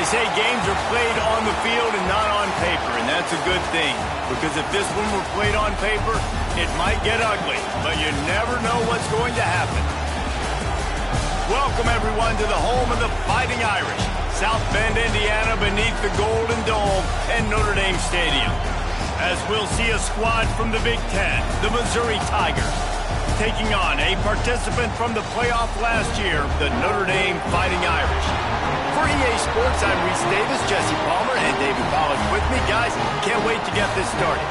They say games are played on the field and not on paper, and that's a good thing. Because if this one were played on paper, it might get ugly, but you never know what's going to happen. Welcome, everyone, to the home of the Fighting Irish, South Bend, Indiana, beneath the Golden Dome and Notre Dame Stadium. As we'll see a squad from the Big Ten, the Missouri Tigers, taking on a participant from the playoff last year, the Notre Dame Fighting Irish. For EA Sports, I'm Reese Davis, Jesse Palmer, and David Pollack with me. Guys, can't wait to get this started.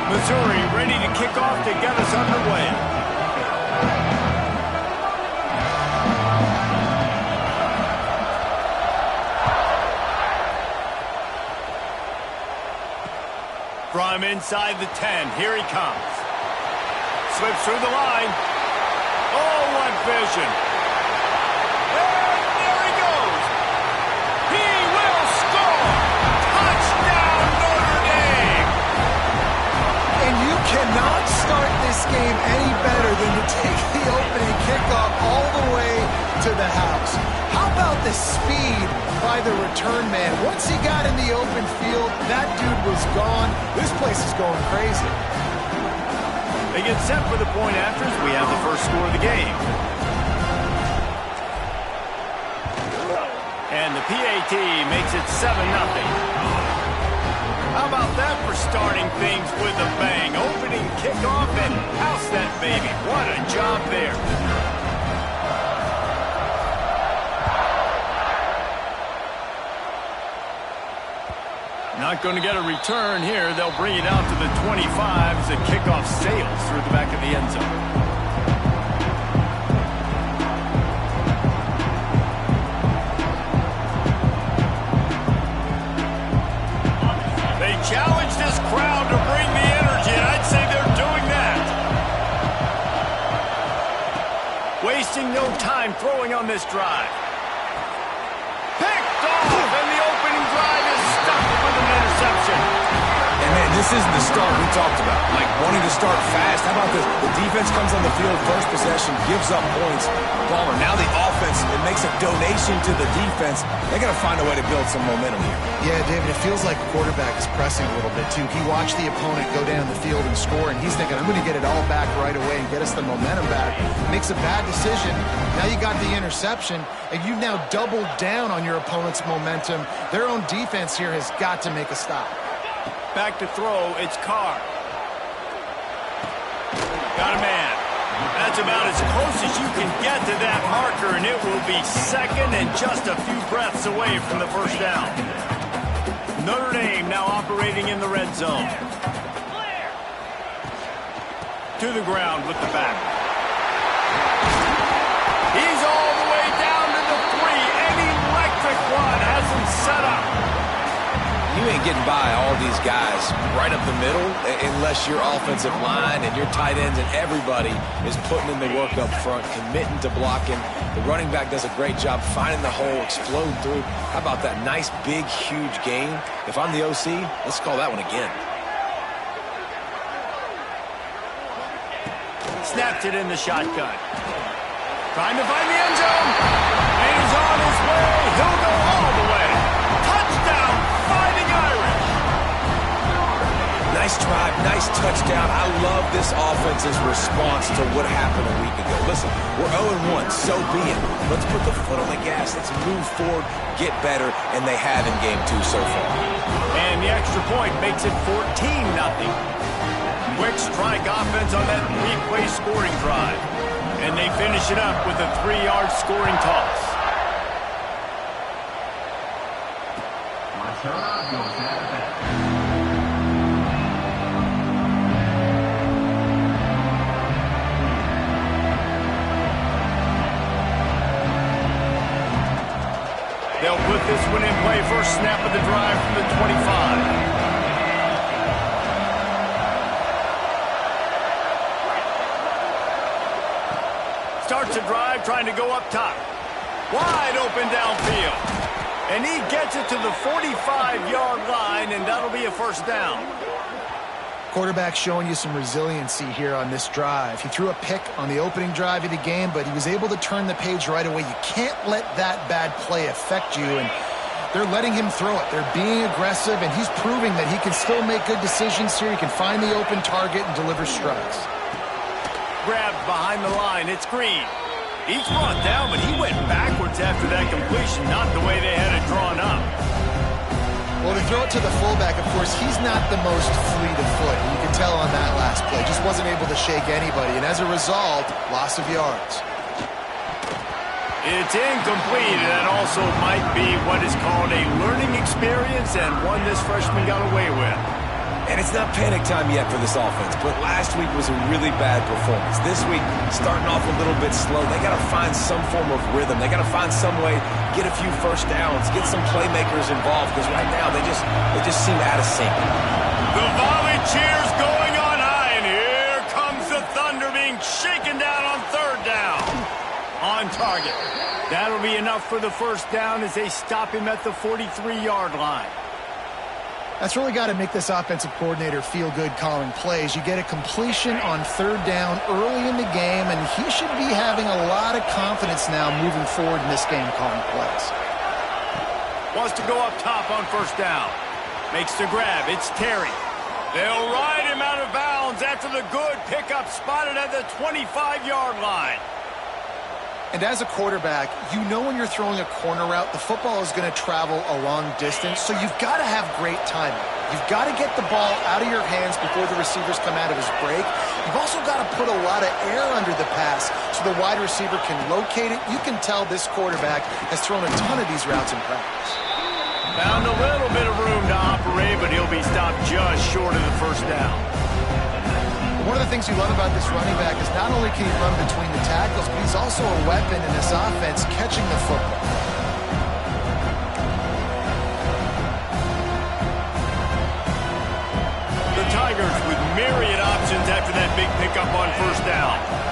Missouri ready to kick off to get us underway. From inside the 10, here he comes. Slips through the line. Oh, what vision. And there he goes. He will score. Touchdown, Notre Dame. And you cannot start this game any better than to take the opening kickoff all the way to the house. How about the speed by the return man? Once he got in the open field, that dude was gone. This place is going crazy. They get set for the point afters. We have the first score of the game. And the PAT makes it 7-0. How about that for starting things with a bang? Opening kickoff and house that baby. What a job there. Not going to get a return here. They'll bring it out to the 25 as the kickoff sails through the back of the end zone. They challenge this crowd to bring the energy, and I'd say they're doing that. Wasting no time throwing on this drive. Picked off, and the opening drive is stuck with an interception. And man, this isn't the start we talked about. Like wanting to start fast. How about this? The defense comes on the field, first possession, gives up points. Palmer, now the offense, it makes a donation to the defense. They got to find a way to build some momentum here. Yeah, David, it feels like the quarterback is pressing a little bit, too. He watched the opponent go down the field and score, and he's thinking, I'm going to get it all back right away and get us the momentum back. Makes a bad decision. Now you got the interception, and you've now doubled down on your opponent's momentum. Their own defense here has got to make a stop. Back to throw, it's Carr. Got a man. That's about as close as you can get to that marker, and it will be second and just a few breaths away from the first down. Notre Dame now operating in the red zone. To the ground with the back. He's all the way down to the 3. An electric one has him set up. You ain't getting by all these guys right up the middle unless your offensive line and your tight ends and everybody is putting in the work up front, committing to blocking. The running back does a great job finding the hole, explode through. How about that nice, big, huge game? If I'm the OC, let's call that one again. Snapped it in the shotgun. Trying to find the end zone. And he's on his way. He'll go all the way. Touchdown, Fighting Irish. Nice drive, nice touchdown. I love this offense's response to what happened a week ago. Listen, we're 0-1, so be it. Let's put the foot on the gas. Let's move forward, get better, and they have in game 2 so far. And the extra point makes it 14-0. Quick strike offense on that 3-play scoring drive. And they finish it up with a 3-yard scoring toss. They'll put this one in play. First snap of the drive from the 25. trying to go up top. Wide open downfield. And he gets it to the 45-yard line, and that'll be a first down. Quarterback showing you some resiliency here on this drive. He threw a pick on the opening drive of the game, but he was able to turn the page right away. You can't let that bad play affect you, and they're letting him throw it. They're being aggressive, and he's proving that he can still make good decisions here. He can find the open target and deliver strikes. Grabbed behind the line. It's Green. He's brought down, but he went backwards after that completion, not the way they had it drawn up. Well, to throw it to the fullback, of course, he's not the most fleet of foot. You can tell on that last play. Just wasn't able to shake anybody, and as a result, loss of yards. It's incomplete, and that also might be what is called a learning experience, and one this freshman got away with. And it's not panic time yet for this offense, but last week was a really bad performance. This week, starting off a little bit slow. They got to find some form of rhythm. They got to find some way, get a few first downs, get some playmakers involved, because right now they just seem out of sync. The volley cheers going on high, and here comes the Thunder being shaken down on third down. On target. That'll be enough for the first down as they stop him at the 43-yard line. That's really got to make this offensive coordinator feel good calling plays. You get a completion on third down early in the game, and he should be having a lot of confidence now moving forward in this game calling plays. Wants to go up top on first down. Makes the grab. It's Terry. They'll ride him out of bounds after the good pickup spotted at the 25-yard line. And as a quarterback, you know when you're throwing a corner route, the football is going to travel a long distance, so you've got to have great timing. You've got to get the ball out of your hands before the receivers come out of his break. You've also got to put a lot of air under the pass so the wide receiver can locate it. You can tell this quarterback has thrown a ton of these routes in practice. Found a little bit of room to operate, but he'll be stopped just short of the first down. One of the things you love about this running back is not only can he run between the tackles, but he's also a weapon in this offense catching the football. The Tigers with myriad options after that big pickup on first down.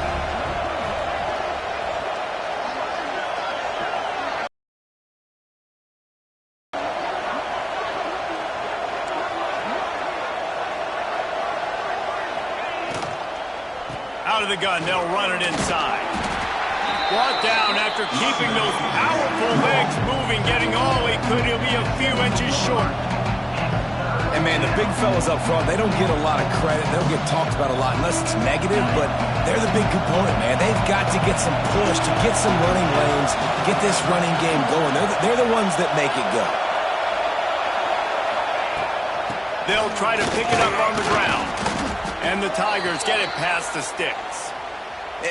Out of the gun, they'll run it inside. Brought down after keeping those powerful legs moving, getting all he could. He'll be a few inches short. And, man, the big fellas up front, they don't get a lot of credit. They don't get talked about a lot unless it's negative, but they're the big component, man. They've got to get some push, to get some running lanes, get this running game going. They're the ones that make it go. They'll try to pick it up on the ground. And the Tigers get it past the sticks.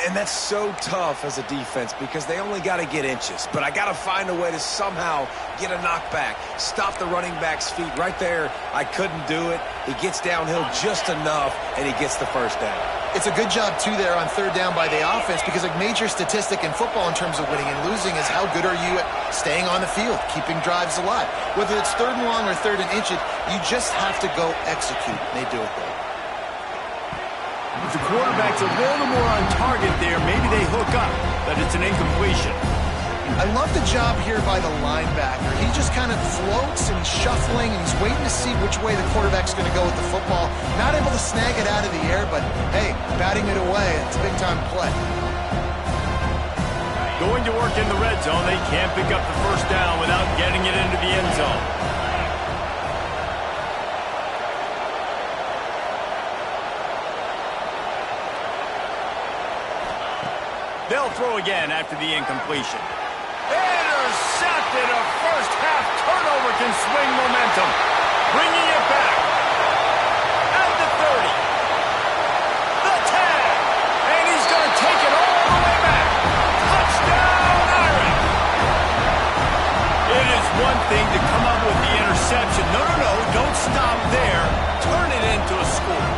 And that's so tough as a defense because they only got to get inches. But I got to find a way to somehow get a knockback, stop the running back's feet. Right there, I couldn't do it. He gets downhill just enough, and he gets the first down. It's a good job, too, there on third down by the offense because a major statistic in football in terms of winning and losing is how good are you at staying on the field, keeping drives alive. Whether it's third and long or third and inches, you just have to go execute, and they do it there. If the quarterback's a little more on target there, maybe they hook up, but it's an incompletion. I love the job here by the linebacker. He just kind of floats and he's shuffling and he's waiting to see which way the quarterback's going to go with the football. Not able to snag it out of the air, but hey, batting it away. It's a big-time play. Going to work in the red zone. They can't pick up the first down without getting it into the end zone. They'll throw again after the incompletion. Intercepted. A first-half turnover can swing momentum. Bringing it back. At the 30. The 10. And he's going to take it all the way back. Touchdown, Irish. It is one thing to come up with the interception. No, don't stop there. Turn it into a score.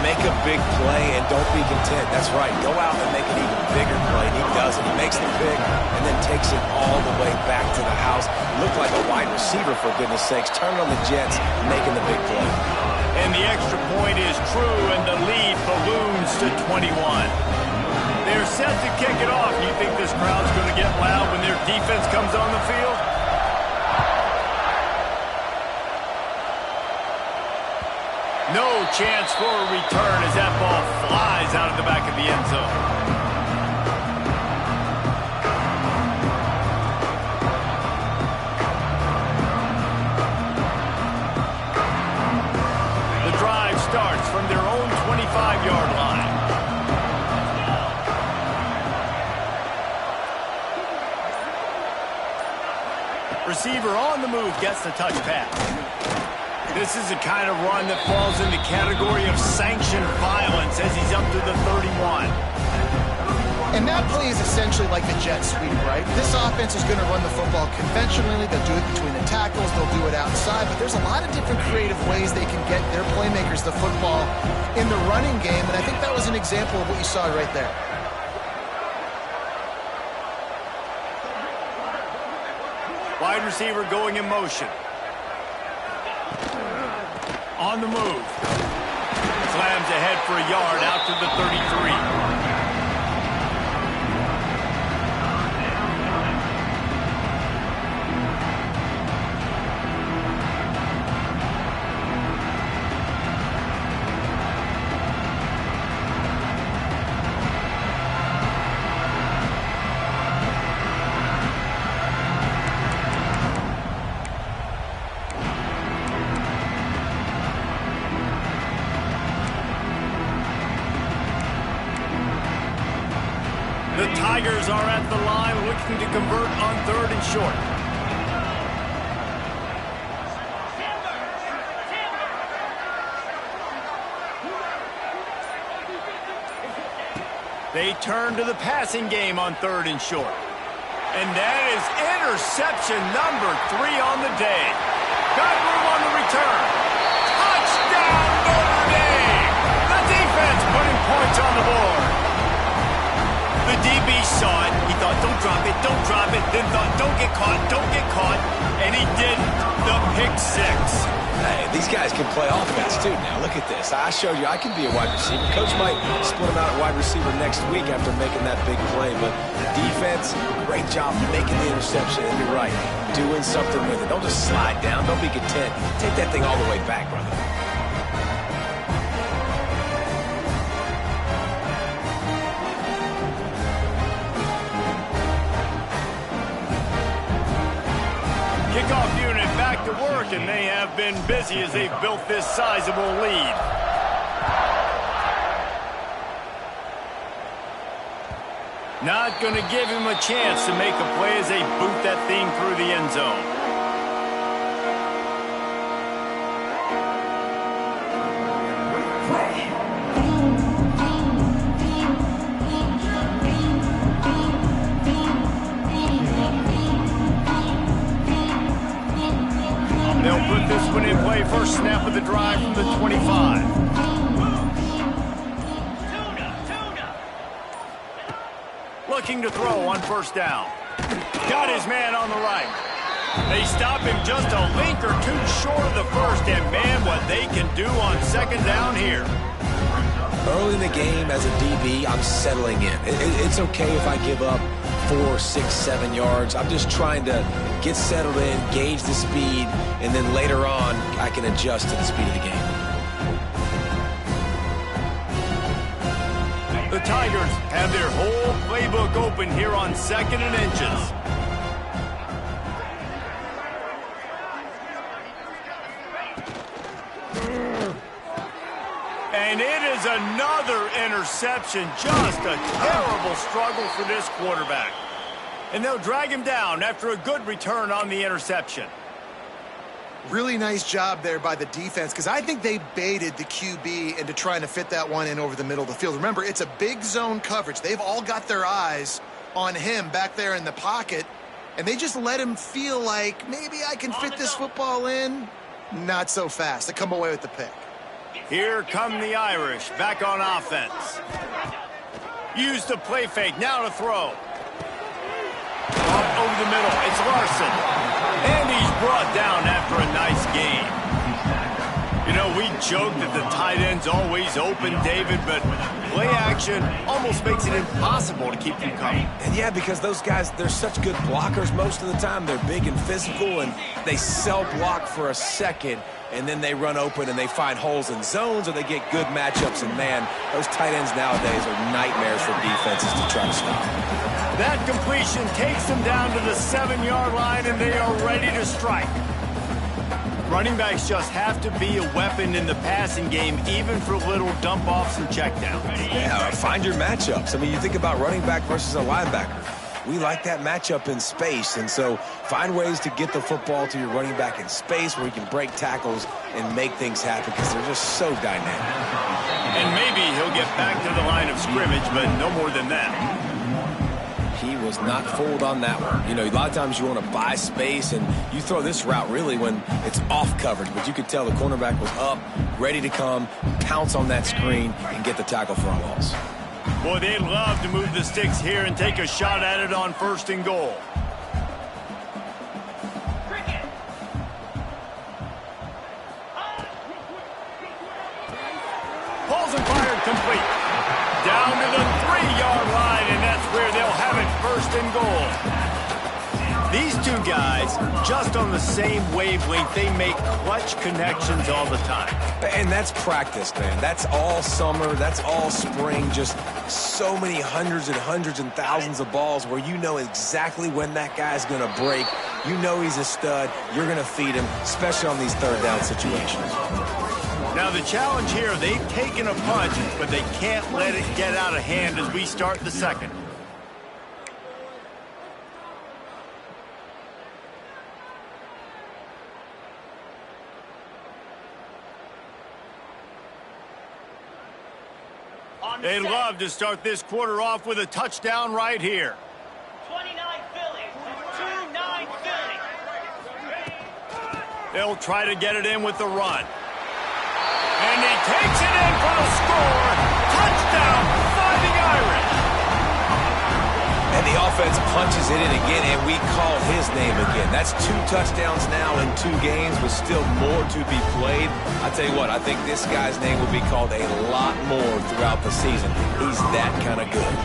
Make a big play and don't be content. That's right. Go out and make an even bigger play. And he does it. He makes the pick and then takes it all the way back to the house. Looked like a wide receiver, for goodness sakes. Turning on the Jets, making the big play. And the extra point is true, and the lead balloons to 21. They're set to kick it off. You think this crowd's going to get loud when their defense comes on the field? No chance for a return as that ball flies out of the back of the end zone. Starts from their own 25-yard line. Receiver on the move gets the touch pass. This is the kind of run that falls in the category of sanctioned violence as he's up to the 31. And that play is essentially like the jet sweep, right? This offense is going to run the football conventionally. They'll do it between the tackles. They'll do it outside. But there's a lot of different creative ways they can get their playmakers the football in the running game. And I think that was an example of what you saw right there. Wide receiver going in motion. On the move. Slams ahead for a yard out to the 33. The Tigers are at the line looking to convert on 3rd and short. They turn to the passing game on 3rd and short. And that is interception number 3 on the day. Got room on the return. Touchdown, Notre Dame! The defense putting points on the board. The DB saw it. He thought, don't drop it, don't drop it. Then thought, don't get caught, don't get caught. And he didn't. The pick 6. Hey, these guys can play offense, too. Now, look at this. I showed you I can be a wide receiver. Coach might split him out at wide receiver next week after making that big play. But defense, great job making the interception. And you're right, doing something with it. Don't just slide down. Don't be content. Take that thing all the way back, brother. Kickoff unit back to work, and they have been busy as they've built this sizable lead. Not going to give him a chance to make a play as they boot that thing through the end zone. They'll put this one in play. First snap of the drive from the 25. Looking to throw on 1st down. Got his man on the right. They stop him just a link or 2 short of the first, and man, what they can do on 2nd down here. Early in the game, as a DB, I'm settling in. It's okay if I give up 4, 6, 7 yards. I'm just trying to get settled in, gauge the speed, and then later on, I can adjust to the speed of the game. The Tigers have their whole playbook open here on 2nd and inches. And it is another interception. Just a terrible struggle for this quarterback. And they'll drag him down after a good return on the interception. Really nice job there by the defense, because I think they baited the QB into trying to fit that one in over the middle of the field. Remember, it's a big zone coverage. They've all got their eyes on him back there in the pocket, and they just let him feel like, maybe I can fit this football in. Not so fast. They come away with the pick. Here come the Irish, back on offense. Use the play fake, now to throw. Over the middle, it's Larson. And he's brought down after a nice game. You know, we joke that the tight end's always open, David, but play action almost makes it impossible to keep them coming. And yeah, because those guys, they're such good blockers most of the time. They're big and physical, and they cell block for a second, and then they run open and they find holes in zones, or they get good matchups. And man, those tight ends nowadays are nightmares for defenses to try to stop. That completion takes them down to the 7-yard line, and they are ready to strike. Running backs just have to be a weapon in the passing game, even for little dump-offs and checkdowns. Yeah, find your matchups. I mean, you think about running back versus a linebacker. We like that matchup in space, and so find ways to get the football to your running back in space where he can break tackles and make things happen because they're just so dynamic. And maybe he'll get back to the line of scrimmage, but no more than that. He was not fooled on that one. You know, a lot of times you want to buy space, and you throw this route really when it's off coverage, but you could tell the cornerback was up, ready to come, pounce on that screen, and get the tackle for a loss. Boy, they'd love to move the sticks here and take a shot at it on 1st and goal. Pulls and fired complete. Down to the 3-yard line, and that's where they'll have it 1st and goal. These two guys, just on the same wavelength, they make clutch connections all the time. And that's practice, man. That's all summer. That's all spring. Just so many hundreds and thousands of balls where you know exactly when that guy's going to break. You know he's a stud. You're going to feed him, especially on these 3rd down situations. Now the challenge here, they've taken a punch, but they can't let it get out of hand as we start the 2nd. They'd love to start this quarter off with a touchdown right here. 29 Philly, 2-9 Philly. They'll try to get it in with the run. And he takes it in for the score. Touchdown, Fighting Irish. And the offense punches it in again, and we call his name again. That's 2 touchdowns now in 2 games, with still more to be played. I tell you what, I think this guy's name will be called a lot more throughout the season. He's that kind of good.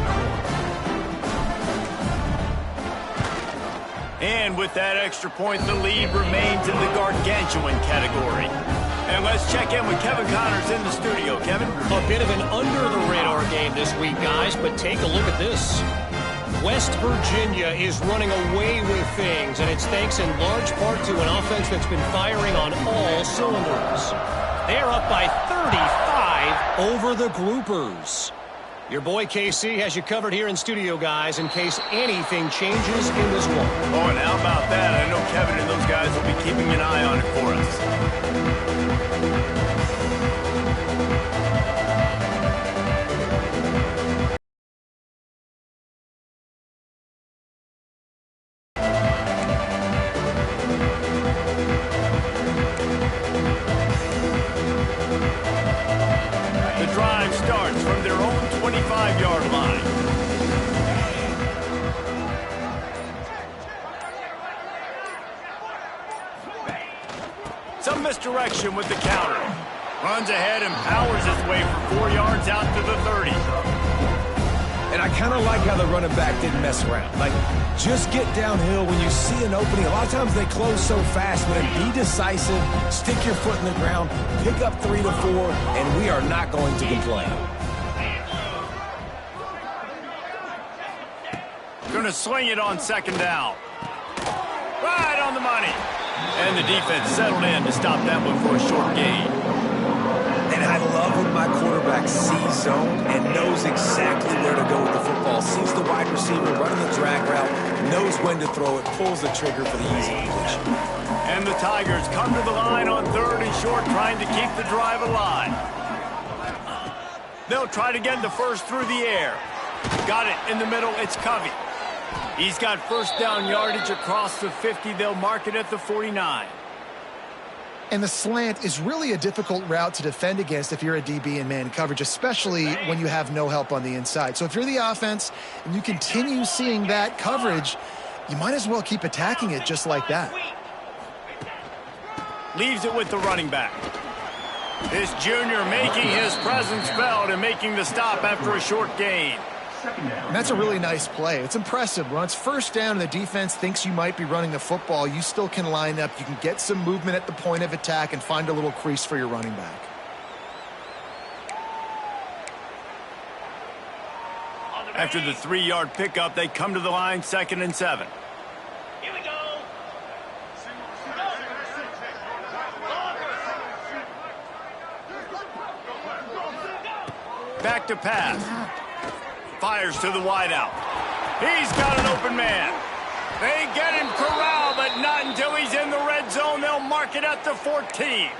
And with that extra point, the lead remains in the gargantuan category. And let's check in with Kevin Connors in the studio. Kevin? A bit of an under-the-radar game this week, guys, but take a look at this. West Virginia is running away with things, and it's thanks in large part to an offense that's been firing on all cylinders. They're up by 35 over the Groupers. Your boy KC has you covered here in studio, guys, in case anything changes in this one. Oh, and how about that? I know Kevin and those guys will be keeping an eye on it for us. Starts from their own 25-yard line. Some misdirection with the counter. Runs ahead and powers his way for 4 yards out to the 30. And I kind of like how the running back didn't mess around. Like, just get downhill when you see an opening. A lot of times they close so fast, but be decisive, stick your foot in the ground, pick up 3 to 4, and we are not going to complain. Going to sling it on 2nd down. Right on the money. And the defense settled in to stop that one for a short gain. And I love when my quarterback sees zone and knows exactly where to go with the football. Sees the wide receiver running the drag route, knows when to throw it, pulls the trigger for the easy completion. And the Tigers come to the line on 3rd and short, trying to keep the drive alive. They'll try to get the first through the air. Got it in the middle. It's Covey. He's got 1st down yardage across the 50. They'll mark it at the 49. And the slant is really a difficult route to defend against if you're a DB in man coverage, especially when you have no help on the inside. So if you're the offense and you continue seeing that coverage, you might as well keep attacking it just like that. Leaves it with the running back. This junior making his presence felt and making the stop after a short gain. And that's a really nice play. It's impressive. When it's first down and the defense thinks you might be running the football, you still can line up. You can get some movement at the point of attack and find a little crease for your running back. After the 3-yard pickup, they come to the line, 2nd and 7. Here we go. Back to pass. Fires to the wideout. He's got an open man. They get him corralled, but not until he's in the red zone. They'll mark it at the 14.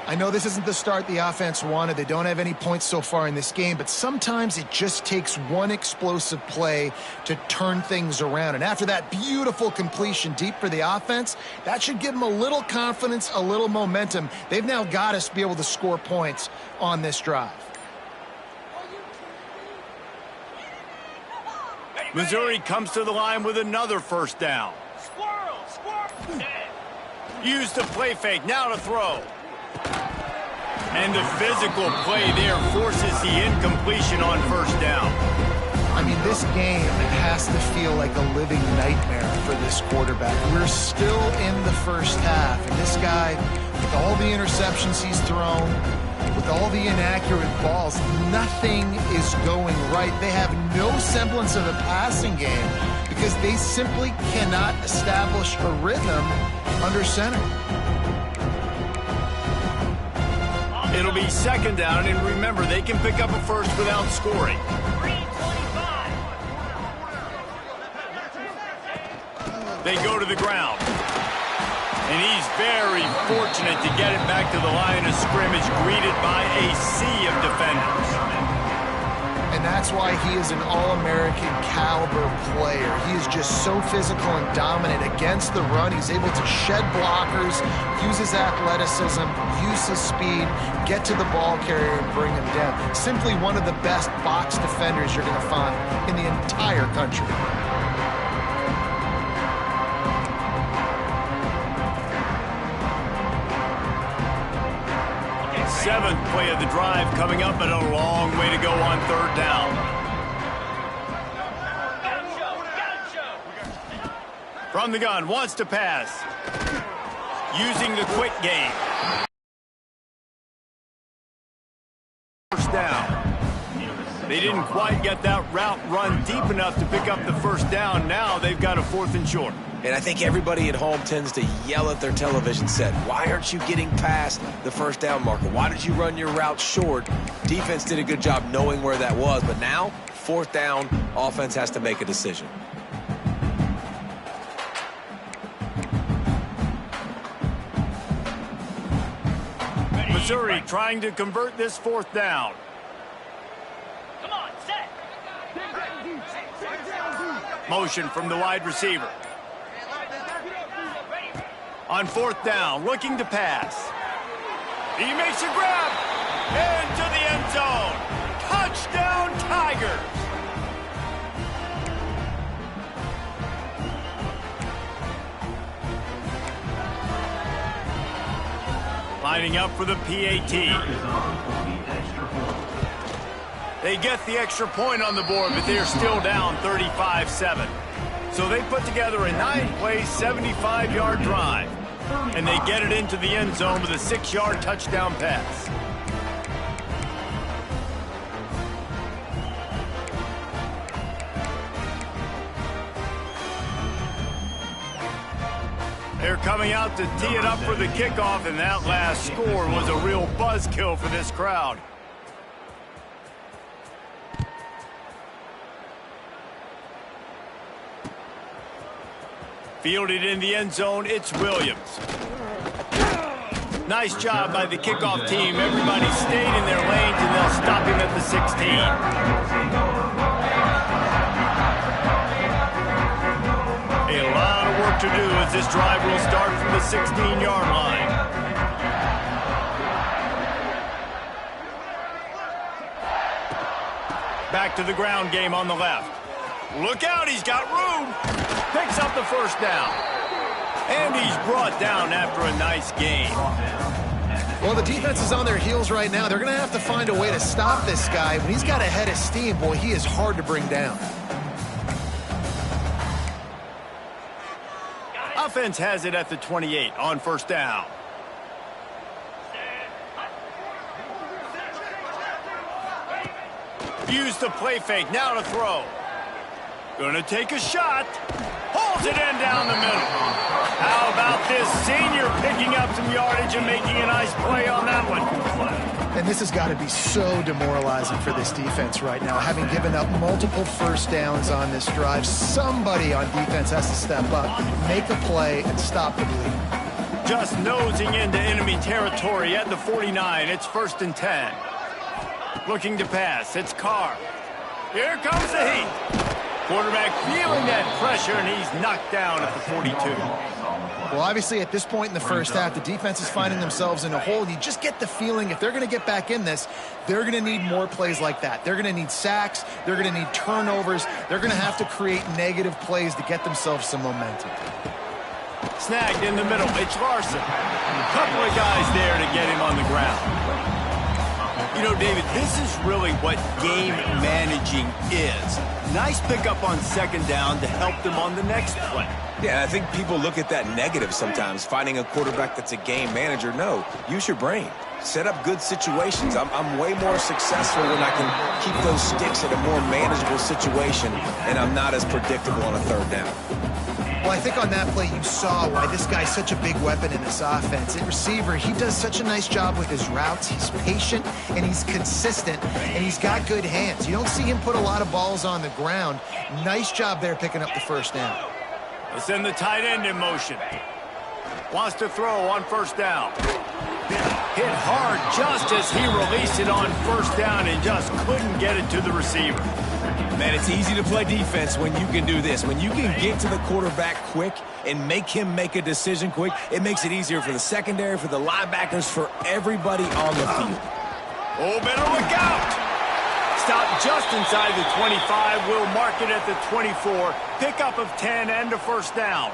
I know this isn't the start the offense wanted. They don't have any points so far in this game, but sometimes it just takes one explosive play to turn things around. And after that beautiful completion deep for the offense, that should give them a little confidence, a little momentum. They've now got us to be able to score points on this drive. Missouri comes to the line with another first down. Squirrel, squirrel. Use the play fake, now to throw. And the physical play there forces the incompletion on first down. I mean, this game has to feel like a living nightmare for this quarterback. We're still in the first half, and this guy, with all the interceptions he's thrown, with all the inaccurate balls, nothing is going right. They have no semblance of a passing game because they simply cannot establish a rhythm under center. It'll be 2nd down, and remember, they can pick up a first without scoring. 3:25. They go to the ground. And he's very fortunate to get it back to the line of scrimmage, greeted by a sea of defenders. And that's why he is an All-American caliber player. He is just so physical and dominant against the run. He's able to shed blockers, use his athleticism, use his speed, get to the ball carrier and bring him down. Simply one of the best box defenders you're going to find in the entire country. Seventh play of the drive coming up, but a long way to go on 3rd down. From the gun, wants to pass. Using the quick game. First down. They didn't quite get that route run deep enough to pick up the first down. Now they've got a 4th and short. And I think everybody at home tends to yell at their television set, why aren't you getting past the first down marker? Why did you run your route short? Defense did a good job knowing where that was, but now, 4th down, offense has to make a decision. Missouri trying to convert this 4th down. Come on, set. Motion from the wide receiver. On 4th down, looking to pass. He makes a grab. Into the end zone. Touchdown, Tigers. Lining up for the PAT. They get the extra point on the board, but they're still down 35-7. So they put together a 9-play, 75-yard drive. And they get it into the end zone with a 6-yard touchdown pass. They're coming out to tee it up for the kickoff, and that last score was a real buzzkill for this crowd. Fielded in the end zone, it's Williams. Nice job by the kickoff team. Everybody stayed in their lanes, and they'll stop him at the 16. A lot of work to do as this drive will start from the 16-yard line. Back to the ground game on the left. Look out, he's got room. Picks up the first down. And he's brought down after a nice gain. Well, the defense is on their heels right now. They're going to have to find a way to stop this guy. When he's got a head of steam, boy, he is hard to bring down. Offense has it at the 28 on first down. Use the play fake, now to throw. Gonna take a shot. Holds it in down the middle. How about this senior picking up some yardage and making a nice play on that one? And this has got to be so demoralizing for this defense right now. Having given up multiple first downs on this drive, somebody on defense has to step up, make a play, and stop the bleed. Just nosing into enemy territory at the 49. It's 1st and 10. Looking to pass. It's Carr. Here comes the heat. Quarterback feeling that pressure, and he's knocked down at the 42. Well, obviously, at this point in the first half, the defense is finding themselves in a hole. You just get the feeling if they're going to get back in this, they're going to need more plays like that. They're going to need sacks. They're going to need turnovers. They're going to have to create negative plays to get themselves some momentum. Snagged in the middle. It's Larson. A couple of guys there to get him on the ground. You know, David, this is really what game managing is. Nice pickup on second down to help them on the next play. Yeah, I think people look at that negative sometimes, finding a quarterback that's a game manager. No, use your brain. Set up good situations. I'm way more successful when I can keep those sticks at a more manageable situation, and I'm not as predictable on a third down. Well, I think on that play you saw why this guy's such a big weapon in this offense. At receiver, he does such a nice job with his routes. He's patient, and he's consistent, and he's got good hands. You don't see him put a lot of balls on the ground. Nice job there picking up the first down. They send the tight end in motion. Wants to throw on first down. Hit hard just as he released it on first down and just couldn't get it to the receiver. Man, it's easy to play defense when you can do this. When you can get to the quarterback quick and make him make a decision quick, it makes it easier for the secondary, for the linebackers, for everybody on the field. Oh, better look out! Stop just inside the 25. We'll mark it at the 24. Pickup of 10 and a first down.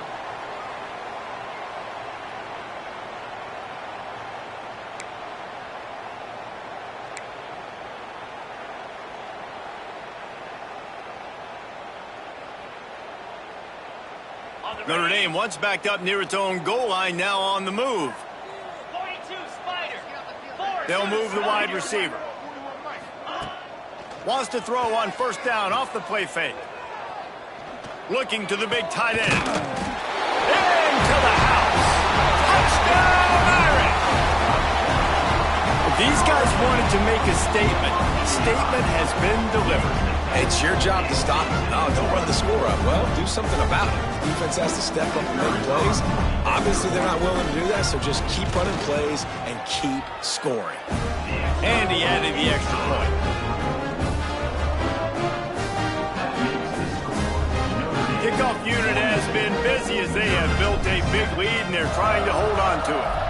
Notre Dame once backed up near its own goal line, now on the move. 42, Spider. They'll move the wide receiver. Wants to throw on first down off the play fake. Looking to the big tight end. Into the house. Touchdown, Irish! These guys wanted to make a statement. Statement has been delivered. It's your job to stop them. No, don't run the score up. Well, do something about it. Defense has to step up and make plays. Obviously, they're not willing to do that, so just keep running plays and keep scoring. And he added the extra point. Kickoff unit has been busy as they have built a big lead, and they're trying to hold on to it.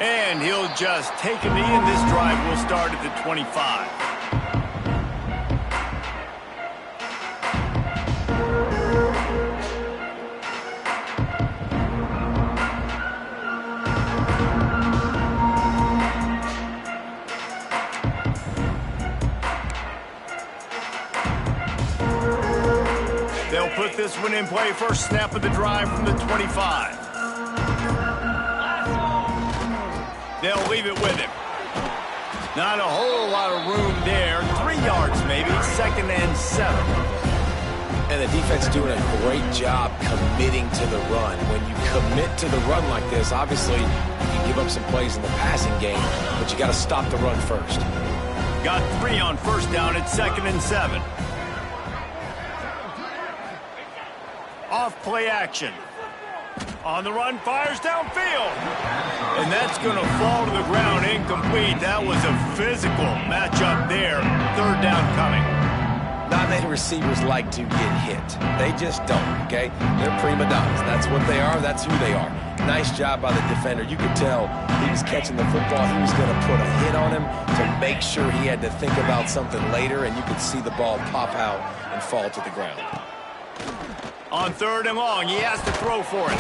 And he'll just take a knee, and this drive will start at the 25. They'll put this one in play. First snap of the drive from the 25. They'll leave it with him. Not a whole lot of room there. 3 yards maybe. 2nd and 7. And the defense doing a great job committing to the run. When you commit to the run like this, obviously you can give up some plays in the passing game, but you got to stop the run first. Got 3 on first down at 2nd and 7. Off play action. On the run, fires downfield. And that's going to fall to the ground incomplete. That was a physical matchup there. 3rd down coming. Not many receivers like to get hit. They just don't, okay? They're prima donnas. That's what they are. That's who they are. Nice job by the defender. You could tell he was catching the football. He was going to put a hit on him to make sure he had to think about something later, and you could see the ball pop out and fall to the ground. On 3rd and long, he has to throw for it.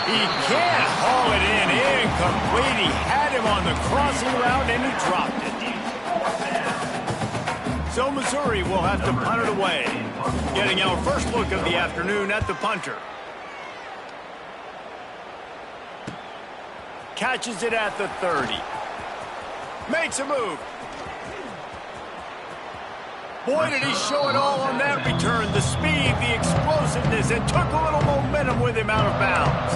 He can't haul it in. Incomplete. He had him on the crossing route, and he dropped it. So Missouri will have to punt it away. Getting our first look of the afternoon at the punter. Catches it at the 30. Makes a move. Boy, did he show it all on that return. The speed, the explosiveness, and took a little momentum with him out of bounds.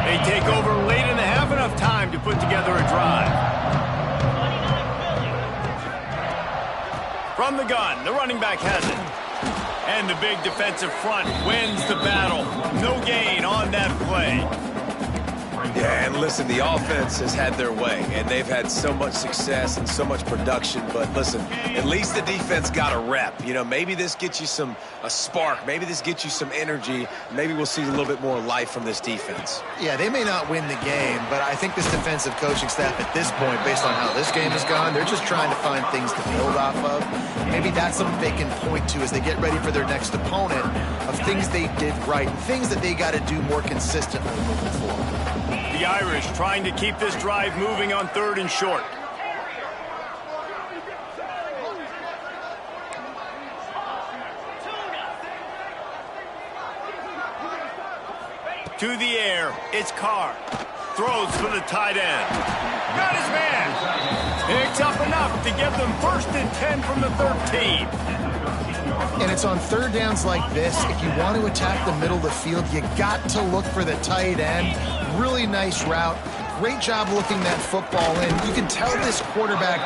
They take over late in the half, enough time to put together a drive. From the gun, the running back has it. And the big defensive front wins the battle. No gain on that play. Yeah, and listen, the offense has had their way, and they've had so much success and so much production. But listen, at least the defense got a rep. You know, maybe this gets you a spark. Maybe this gets you some energy. Maybe we'll see a little bit more life from this defense. Yeah, they may not win the game, but I think this defensive coaching staff at this point, based on how this game has gone, they're just trying to find things to build off of. Maybe that's something they can point to as they get ready for their next opponent, of things they did right and things that they got to do more consistently moving forward. The Irish trying to keep this drive moving on 3rd and short. To the air, it's Carr. Throws for the tight end. Got his man. Picks up enough to give them 1st and 10 from the 13. And it's on 3rd downs like this. If you want to attack the middle of the field, you got to look for the tight end. Really nice route. Great job looking that football in. You can tell this quarterback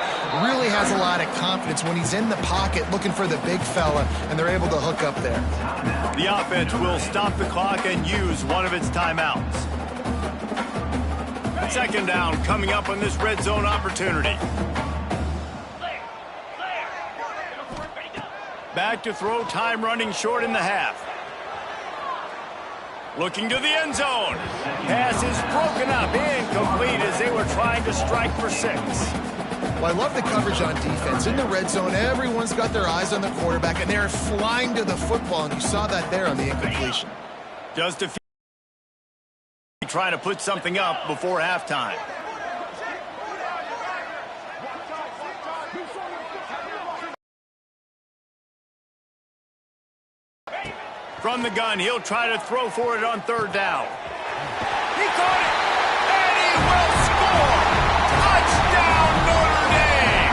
really has a lot of confidence when he's in the pocket looking for the big fella, and they're able to hook up there. The offense will stop the clock and use one of its timeouts. 2nd down coming up on this red zone opportunity. Back to throw, time running short in the half. Looking to the end zone. Pass is broken up, incomplete as they were trying to strike for 6. Well, I love the coverage on defense. In the red zone, everyone's got their eyes on the quarterback, and they're flying to the football, and you saw that there on the incompletion. Just a few trying to put something up before halftime. From the gun, he'll try to throw for it on 3rd down. He caught it, and he will score! Touchdown, Notre Dame!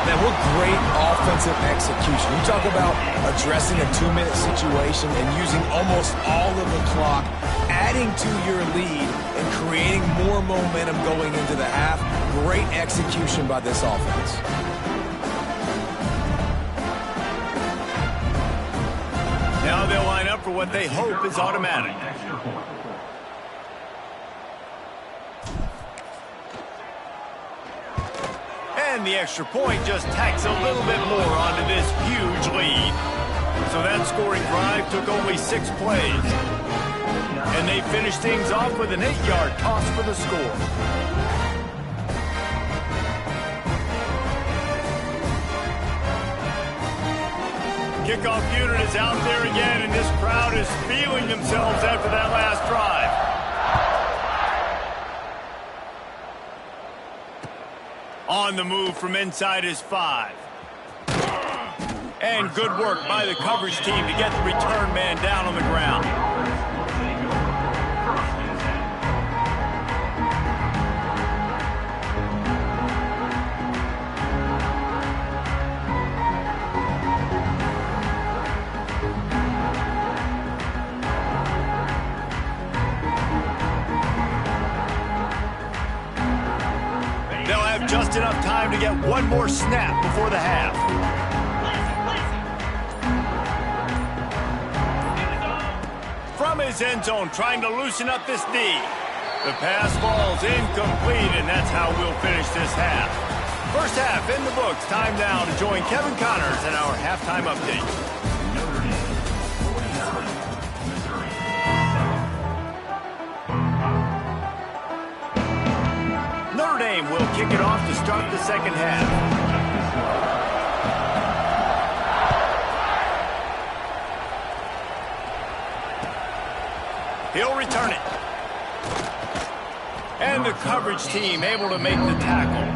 Man, what great offensive execution. You talk about addressing a 2-minute situation and using almost all of the clock, adding to your lead and creating more momentum going into the half. Great execution by this offense. Now they'll line up for what they hope is automatic. And the extra point just tacks a little bit more onto this huge lead. So that scoring drive took only 6 plays. And they finished things off with an 8-yard toss for the score. Kickoff unit is out there again, and this crowd is feeling themselves after that last drive. On the move from inside his 5. And good work by the coverage team to get the return man down on the ground. Just enough time to get one more snap before the half. From his end zone, trying to loosen up this D. The pass falls incomplete, and that's how we'll finish this half. First half in the books. Time now to join Kevin Connors in our halftime update. Notre Dame will kick it off to start the second half. He'll return it. And the coverage team able to make the tackle.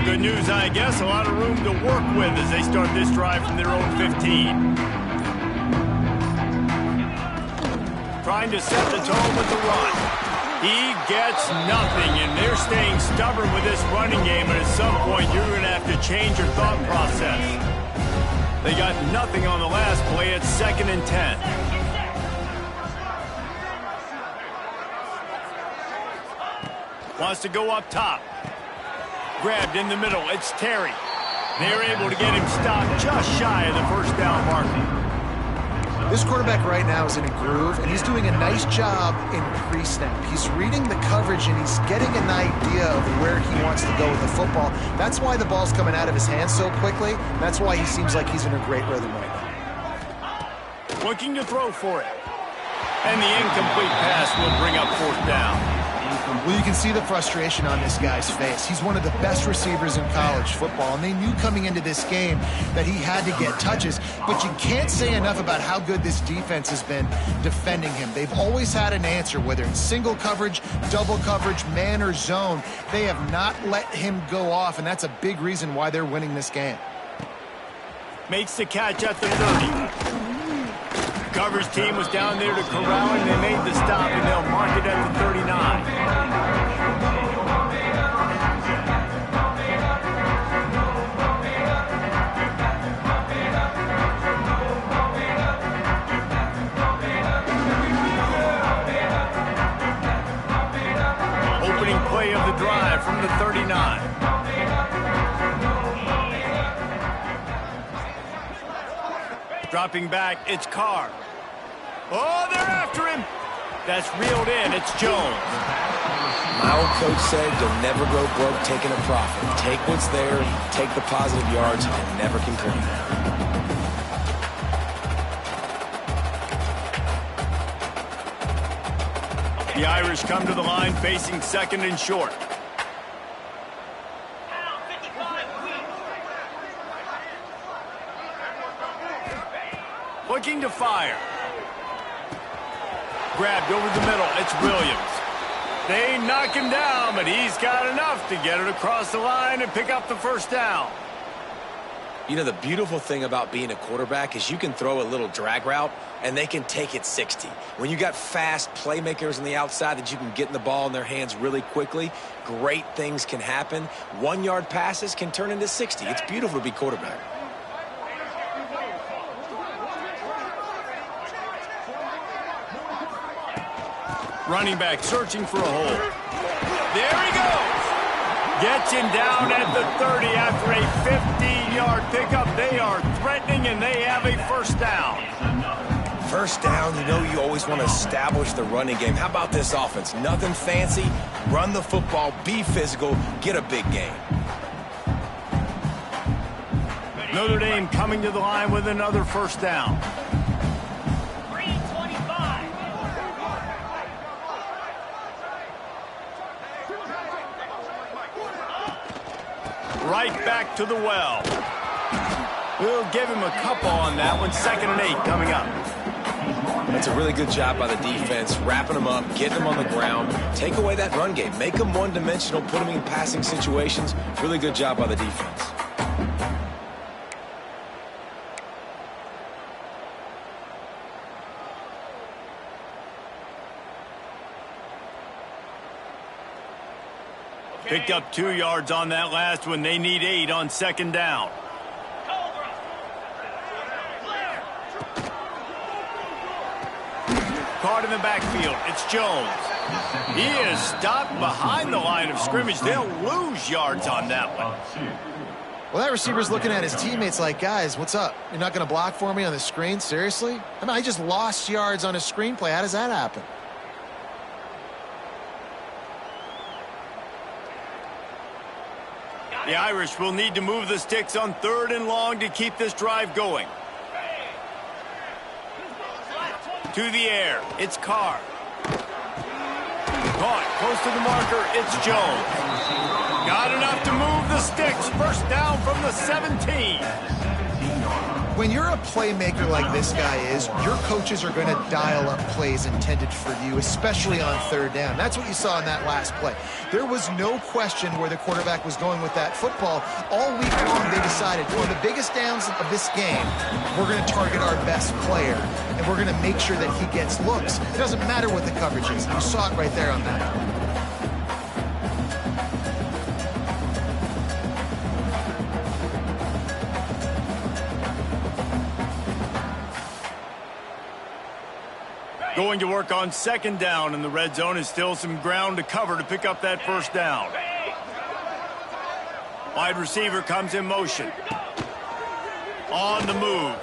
Good news, I guess. A lot of room to work with as they start this drive from their own 15. Trying to set the tone with the run. He gets nothing, and they're staying stubborn with this running game, and at some point you're going to have to change your thought process. They got nothing on the last play. It's 2nd and 10. Wants to go up top. Grabbed in the middle. It's Terry. They're able to get him stopped just shy of the first down marker. This quarterback right now is in a groove, and he's doing a nice job in pre-snap. He's reading the coverage, and he's getting an idea of where he wants to go with the football. That's why the ball's coming out of his hands so quickly. That's why he seems like he's in a great rhythm right now. Looking to throw for it. And the incomplete pass will bring up 4th down. Well, you can see the frustration on this guy's face. He's one of the best receivers in college football, and they knew coming into this game that he had to get touches, but you can't say enough about how good this defense has been defending him. They've always had an answer, whether it's single coverage, double coverage, man or zone. They have not let him go off, and that's a big reason why they're winning this game. Makes the catch at the 30. Coverage team was down there to corral him. They made the stop, and they'll mark it at the 39. Opening play of the drive from the 39. Dropping back, it's Carr. Oh, they're after him. That's reeled in. It's Jones. My old coach said you'll never go broke taking a profit. Take what's there, take the positive yards, and never complain. The Irish come to the line facing 2nd and short. Looking to fire. Grabbed over the middle. It's Williams. They knock him down, but he's got enough to get it across the line and pick up the 1st down. You know, the beautiful thing about being a quarterback is you can throw a little drag route, and they can take it 60. When you got fast playmakers on the outside that you can get in the ball in their hands really quickly, great things can happen. 1-yard passes can turn into 60. It's beautiful to be quarterback. Running back searching for a hole. There he goes. Gets him down at the 30 after a 15-yard pickup. They are threatening, and they have a 1st down. 1st down, you know you always want to establish the running game. How about this offense? Nothing fancy. Run the football, be physical, get a big gain. Notre Dame coming to the line with another 1st down. Right back to the well. We'll give him a couple on that one. 2nd and 8 coming up. That's a really good job by the defense, wrapping them up, getting them on the ground. Take away that run game. Make them one-dimensional, put them in passing situations. Really good job by the defense. Picked up 2 yards on that last one. They need 8 on 2nd down. Caught in the backfield. It's Jones. He is stopped behind the line of scrimmage. They'll lose yards on that one. Well, that receiver's looking at his teammates like, guys, what's up? You're not going to block for me on the screen? Seriously? I mean, I just lost yards on a screenplay. How does that happen? The Irish will need to move the sticks on 3rd and long to keep this drive going. To the air, it's Carr. Caught, close to the marker, it's Jones. Got enough to move the sticks. First down from the 17. When you're a playmaker like this guy is, your coaches are going to dial up plays intended for you, especially on 3rd down. That's what you saw in that last play. There was no question where the quarterback was going with that football. All week long, they decided, on the biggest downs of this game, we're going to target our best player, and we're going to make sure that he gets looks. It doesn't matter what the coverage is. You saw it right there on that. Going to work on 2nd down in the red zone is still some ground to cover to pick up that 1st down. Wide receiver comes in motion. On the move.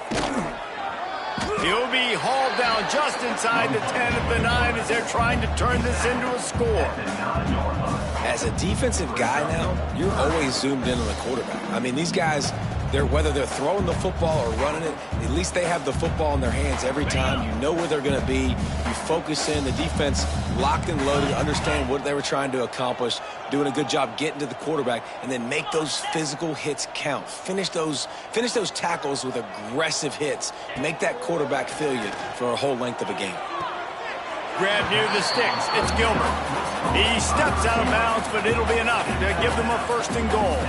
He'll be hauled down just inside the 10 at the 9 as they're trying to turn this into a score. As a defensive guy now, you're always zoomed in on the quarterback. I mean, these guys, whether they're throwing the football or running it, at least they have the football in their hands every time. You know where they're going to be. You focus in. The defense locked and loaded, understand what they were trying to accomplish, doing a good job getting to the quarterback, and then make those physical hits count. Finish those tackles with aggressive hits. Make that quarterback feel you for a whole length of a game. Grab near the sticks. It's Gilbert. He steps out of bounds, but it'll be enough to give them a 1st and goal.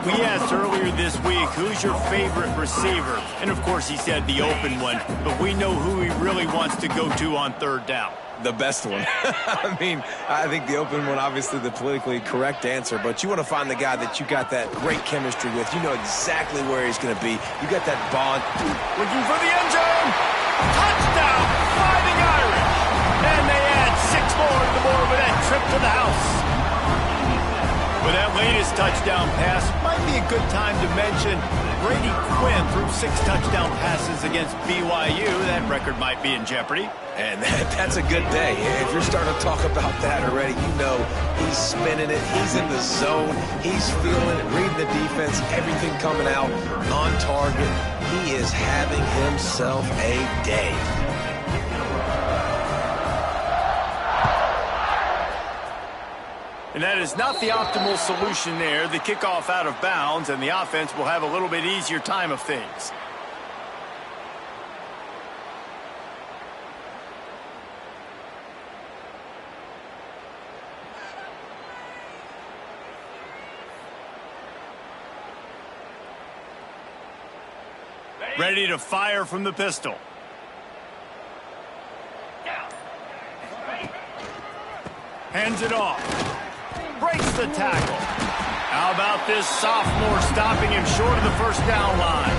We asked earlier this week, who's your favorite receiver? And, of course, he said the open one, but we know who he really wants to go to on 3rd down. The best one. I mean, I think the open one, obviously the politically correct answer, but you want to find the guy that you got that great chemistry with. You know exactly where he's going to be. You got that bond. Looking for the end zone. Touchdown, Fighting Irish. And they add 6 more to the board with that trip to the house. With that latest touchdown pass, might be a good time to mention Brady Quinn threw 6 touchdown passes against BYU. That record might be in jeopardy. And that's a good day. If you're starting to talk about that already, you know he's spinning it. He's in the zone. He's feeling it, reading the defense, everything coming out on target. He is having himself a day. And that is not the optimal solution there. The kickoff out of bounds, and the offense will have a little bit easier time of things. Ready to fire from the pistol. Hands it off. Breaks the tackle. How about this sophomore stopping him short of the 1st down line?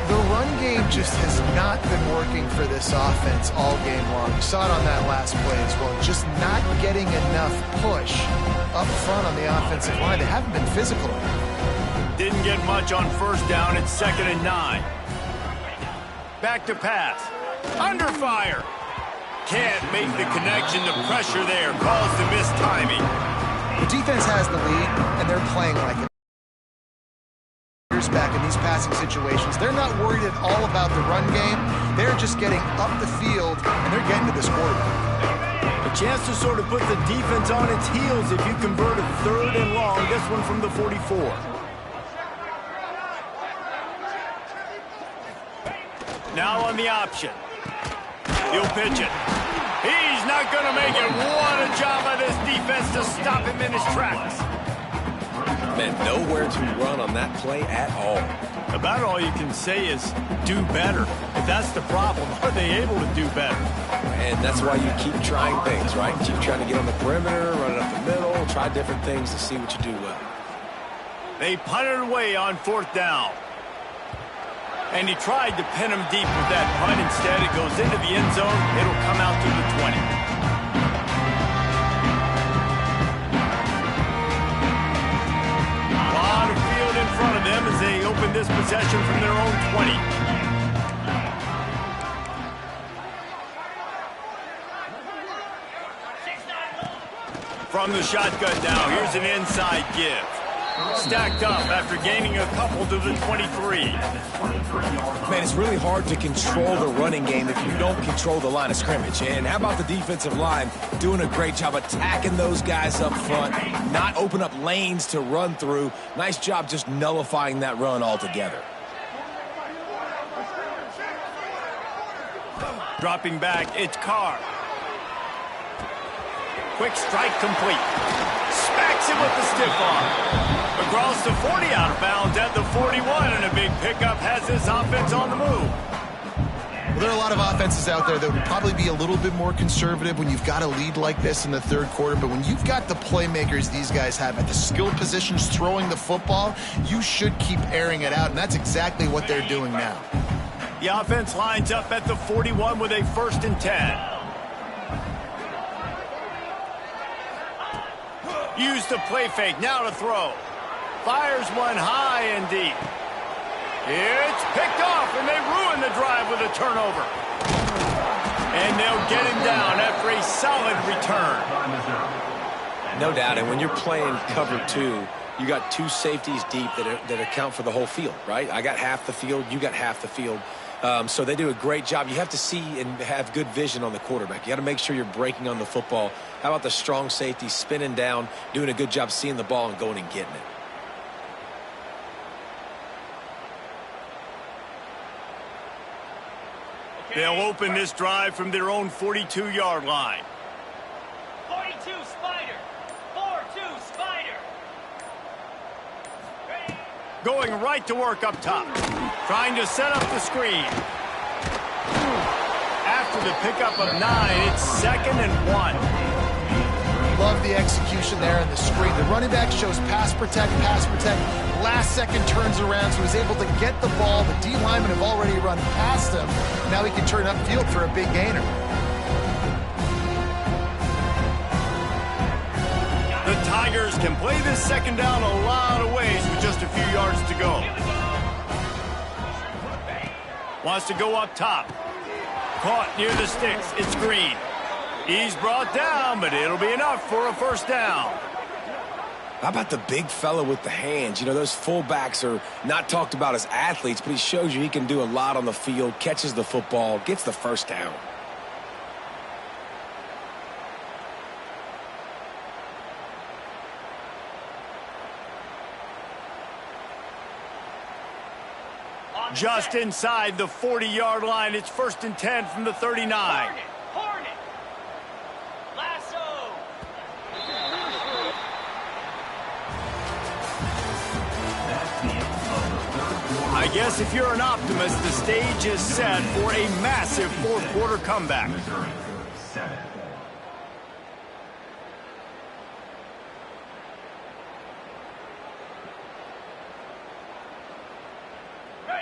The run game just has not been working for this offense all game long. You saw it on that last play as well. Just not getting enough push up front on the offensive line. They haven't been physical. Didn't get much on 1st down. It's 2nd and 9. Back to pass. Under fire. Can't make the connection. The pressure there caused the missed timing. The defense has the lead, and they're playing like it. Back in these passing situations, they're not worried at all about the run game. They're just getting up the field, and they're getting to this quarterback. A chance to sort of put the defense on its heels if you convert a 3rd and long. This one from the 44. Now on the option. He'll pitch it. He's not going to make it. What a job by this defense to stop him in his tracks. Man, nowhere to run on that play at all. About all you can say is do better. If that's the problem, are they able to do better? And that's why you keep trying things, right? Keep trying to get on the perimeter, run it up the middle, try different things to see what you do well. They punted away on 4th down. And he tried to pin him deep with that punt. Instead, it goes into the end zone. It'll come out to the 20. A lot of field in front of them as they open this possession from their own 20. From the shotgun now, here's an inside give. Stacked up after gaining a couple to the 23. Man, it's really hard to control the running game if you don't control the line of scrimmage. And how about the defensive line doing a great job attacking those guys up front, not open up lanes to run through. Nice job just nullifying that run altogether. Dropping back, it's Carr. Quick strike complete. Smacks him with the stiff arm. Across the 40, out of bounds at the 41, and a big pickup has this offense on the move. Well, there are a lot of offenses out there that would probably be a little bit more conservative when you've got a lead like this in the third quarter, but when you've got the playmakers these guys have at the skill positions throwing the football, you should keep airing it out, and that's exactly what they're doing now. The offense lines up at the 41 with a 1st and 10. Use the play fake, now to throw. Fires one high and deep. It's picked off, and they ruin the drive with a turnover. And they'll get him down after a solid return. No doubt, and when you're playing cover 2, you got 2 safeties deep that account for the whole field, right? I got half the field, you got half the field. So they do a great job. You have to see and have good vision on the quarterback. You got to make sure you're breaking on the football. How about the strong safety spinning down, doing a good job seeing the ball and going and getting it. They'll open this drive from their own 42-yard line. 42 Spider. 4-2 Spider. Going right to work up top. Trying to set up the screen. After the pickup of 9, it's 2nd and 1. Love the execution there in the screen. The running back shows pass protect. Last second turns around, so he's able to get the ball. The D linemen have already run past him. Now he can turn upfield for a big gainer. The Tigers can play this 2nd down a lot of ways with just a few yards to go. Wants to go up top. Caught near the sticks. It's Green. He's brought down, but it'll be enough for a 1st down. How about the big fella with the hands? You know, those fullbacks are not talked about as athletes, but he shows you he can do a lot on the field, catches the football, gets the 1st down. Just inside the 40-yard line, it's 1st and 10 from the 39. Hornet. Lasso. I guess if you're an optimist, the stage is set for a massive 4th quarter comeback.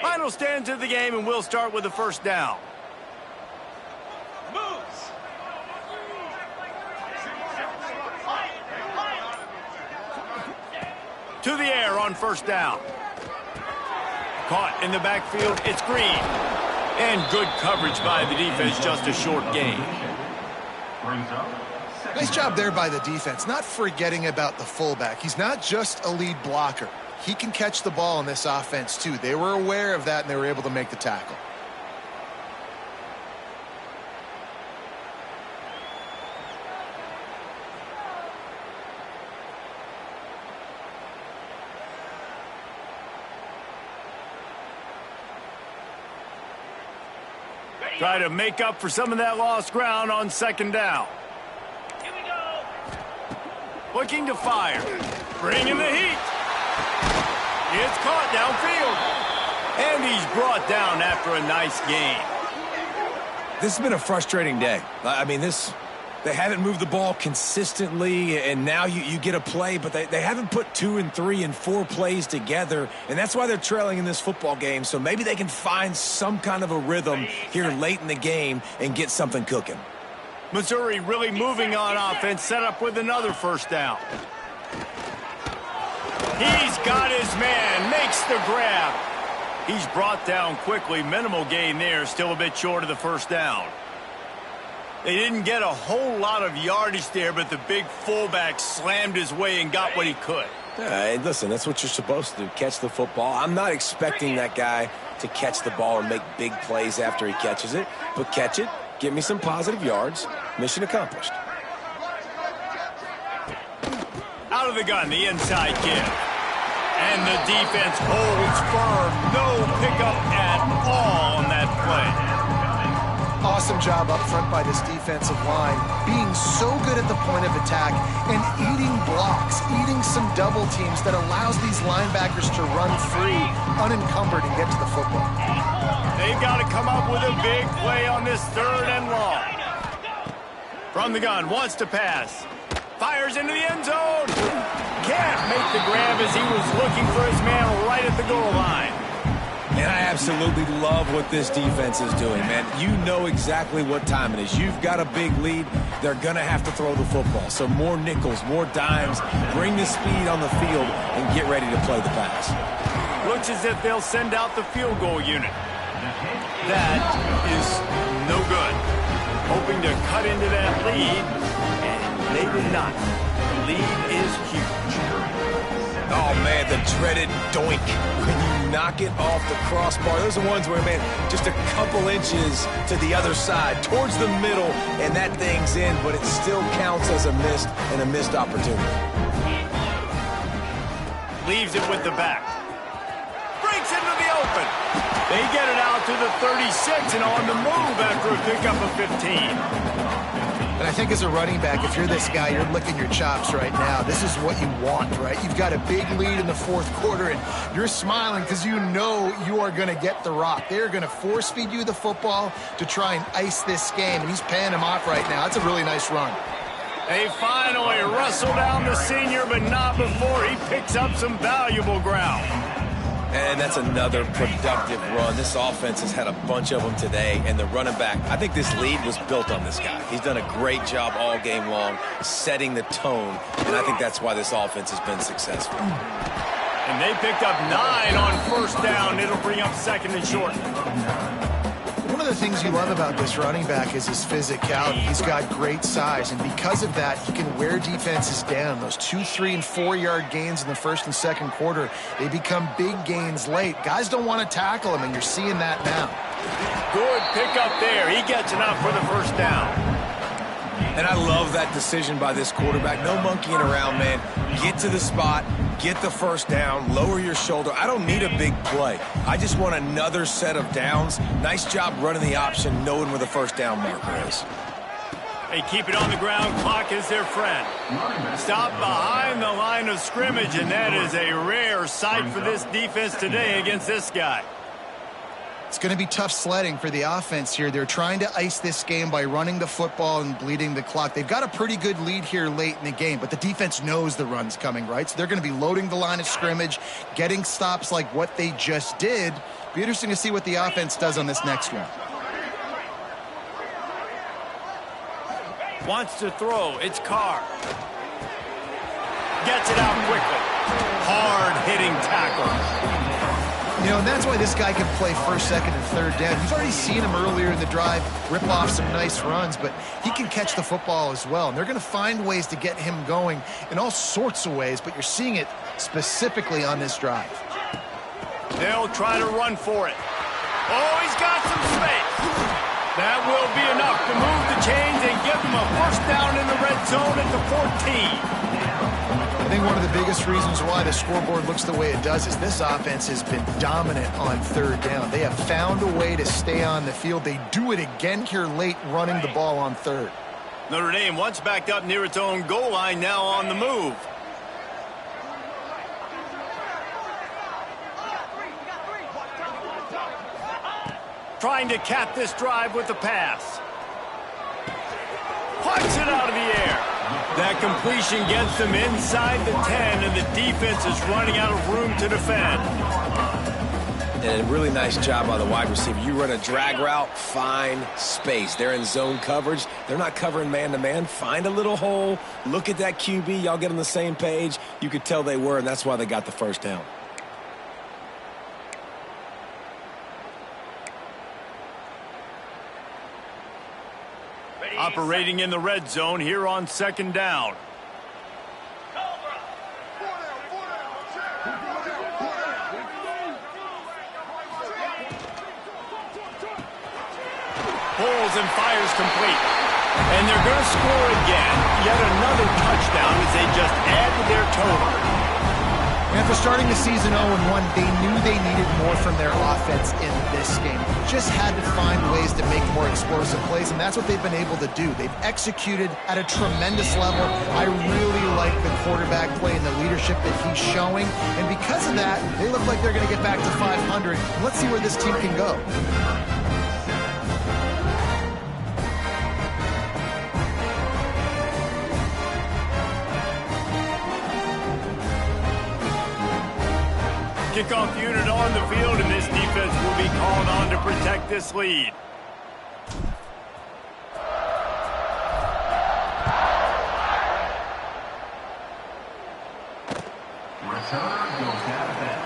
Final stands of the game, and we'll start with the 1st down. Moves. To the air on 1st down. Caught in the backfield, it's Green. And good coverage by the defense, just a short gain. Nice job there by the defense, not forgetting about the fullback. He's not just a lead blocker. He can catch the ball in this offense, too. They were aware of that, and they were able to make the tackle. Try to make up for some of that lost ground on 2nd down. Here we go. Looking to fire. Bringing the heat. It's caught downfield. And he's brought down after a nice gain. This has been a frustrating day. I mean, they haven't moved the ball consistently, and now you get a play, but they haven't put 2 and 3 and 4 plays together, and that's why they're trailing in this football game. So maybe they can find some kind of a rhythm here late in the game and get something cooking. Missouri really moving on offense, set up with another 1st down. He's got his man, makes the grab. He's brought down quickly, minimal gain there, still a bit short of the 1st down. They didn't get a whole lot of yardage there, but the big fullback slammed his way and got what he could. Listen, that's what you're supposed to do, catch the football. I'm not expecting that guy to catch the ball and make big plays after he catches it, but catch it, give me some positive yards, mission accomplished. Out of the gun, the inside give. And the defense holds firm. No pickup at all on that play. Awesome job up front by this defensive line, being so good at the point of attack and eating blocks, eating some double teams that allows these linebackers to run free, unencumbered, and get to the football. They've got to come up with a big play on this 3rd and long. From the gun, wants to pass. Fires into the end zone. Can't make the grab as he was looking for his man right at the goal line. And I absolutely love what this defense is doing, man. You know exactly what time it is. You've got a big lead. They're going to have to throw the football. So more nickels, more dimes. Bring the speed on the field and get ready to play the pass. Looks as if they'll send out the field goal unit. That is no good. Hoping to cut into that lead, and they did not. The lead is huge. Oh, man, the dreaded doink. When you knock it off the crossbar. Those are ones where, man, just a couple inches to the other side, towards the middle, and that thing's in, but it still counts as a missed opportunity. Leaves it with the back. Breaks into the open. They get it out to the 36 and on the move after a pickup of 15. And I think as a running back, if you're this guy, you're licking your chops right now. This is what you want, right? You've got a big lead in the 4th quarter, and you're smiling because you know you are going to get the rock. They're going to force-feed you the football to try and ice this game, and he's paying him off right now. That's a really nice run. They finally wrestle down the senior, but not before he picks up some valuable ground. And that's another productive run. This offense has had a bunch of them today, and the running back, I think this lead was built on this guy. He's done a great job all game long setting the tone, and I think that's why this offense has been successful. And they picked up 9 on 1st down. It'll bring up 2nd and short. One of the things you love about this running back is his physicality. He's got great size, and because of that, he can wear defenses down. Those 2, 3, and 4-yard gains in the 1st and 2nd quarter, they become big gains late. Guys don't want to tackle him, and you're seeing that now. Good pickup there. He gets enough for the 1st down. And I love that decision by this quarterback. No monkeying around, man. Get to the spot, get the 1st down, lower your shoulder. I don't need a big play. I just want another set of downs. Nice job running the option, knowing where the 1st down marker is. They keep it on the ground. Clock is their friend. Stop behind the line of scrimmage, and that is a rare sight for this defense today against this guy. It's going to be tough sledding for the offense here. They're trying to ice this game by running the football and bleeding the clock. They've got a pretty good lead here late in the game, but the defense knows the run's coming, right? So they're going to be loading the line of scrimmage, getting stops like what they just did. Be interesting to see what the offense does on this next one. Wants to throw. It's Carr. Gets it out quickly. Hard-hitting tackle. You know, and that's why this guy can play 1st, 2nd, and 3rd down. You've already seen him earlier in the drive rip off some nice runs, but he can catch the football as well. And they're going to find ways to get him going in all sorts of ways, but you're seeing it specifically on this drive. They'll try to run for it. Oh, he's got some space. That will be enough to move the chains and give them a 1st down in the red zone at the 14. I think one of the biggest reasons why the scoreboard looks the way it does is this offense has been dominant on 3rd down. They have found a way to stay on the field. They do it again here late, running the ball on 3rd. Notre Dame once backed up near its own goal line, now on the move. Trying to cap this drive with the pass. Punts it out of the air. That completion gets them inside the 10, and the defense is running out of room to defend. And a really nice job by the wide receiver. You run a drag route, find space. They're in zone coverage. They're not covering man-to-man. Find a little hole. Look at that QB. Y'all get on the same page. You could tell they were, and that's why they got the 1st down. Operating in the red zone here on 2nd down. pulls and fires complete. And they're going to score again. Yet another touchdown as they just add to their total. After starting the season 0-1, they knew they needed more from their offense in this game. Just had to find ways to make more explosive plays, and that's what they've been able to do. They've executed at a tremendous level. I really like the quarterback play and the leadership that he's showing, and because of that, they look like they're going to get back to 500. Let's see where this team can go. Kickoff unit on the field, and this defense will be called on to protect this lead. Return goes down to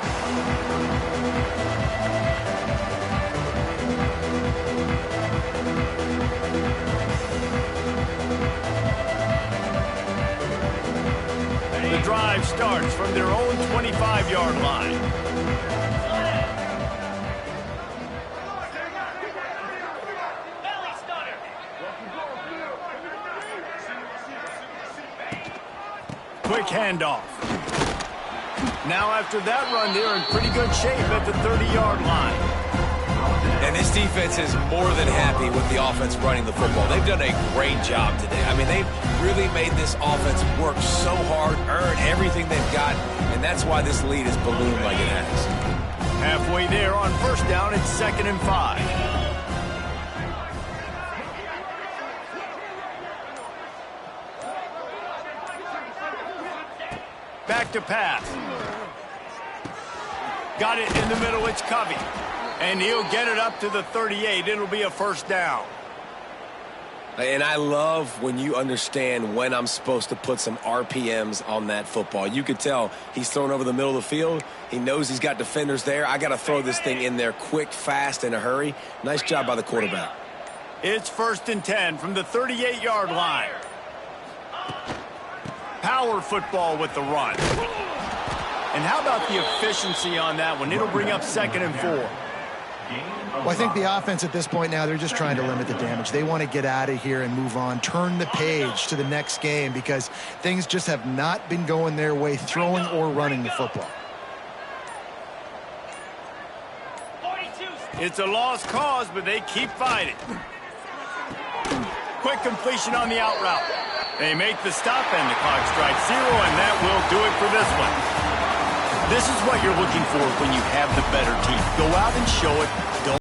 The drive starts from their own 25-yard line. Quick handoff. Now after that run, they're in pretty good shape at the 30-yard line. And this defense is more than happy with the offense running the football. They've done a great job today. I mean, they've really made this offense work so hard, earn everything they've got, and that's why this lead is ballooned like it has. Halfway there on first down, it's 2nd and 5. Back to pass. Got it in the middle, it's Covey. And he'll get it up to the 38. It'll be a first down. And I love when you understand when I'm supposed to put some RPMs on that football. You could tell he's thrown over the middle of the field. He knows he's got defenders there. I got to throw this thing in there quick, fast, in a hurry. Nice job by the quarterback. It's 1st and 10 from the 38-yard line. Power football with the run. And how about the efficiency on that one? It'll bring up 2nd and 4. Well, I think the offense at this point now, they're just trying to limit the damage. They want to get out of here and move on, turn the page to the next game because things just have not been going their way, throwing or running the football. It's a lost cause, but they keep fighting. Quick completion on the out route. They make the stop and the clock strikes 0, and that will do it for this one. This is what you're looking for when you have the better team. Go out and show it.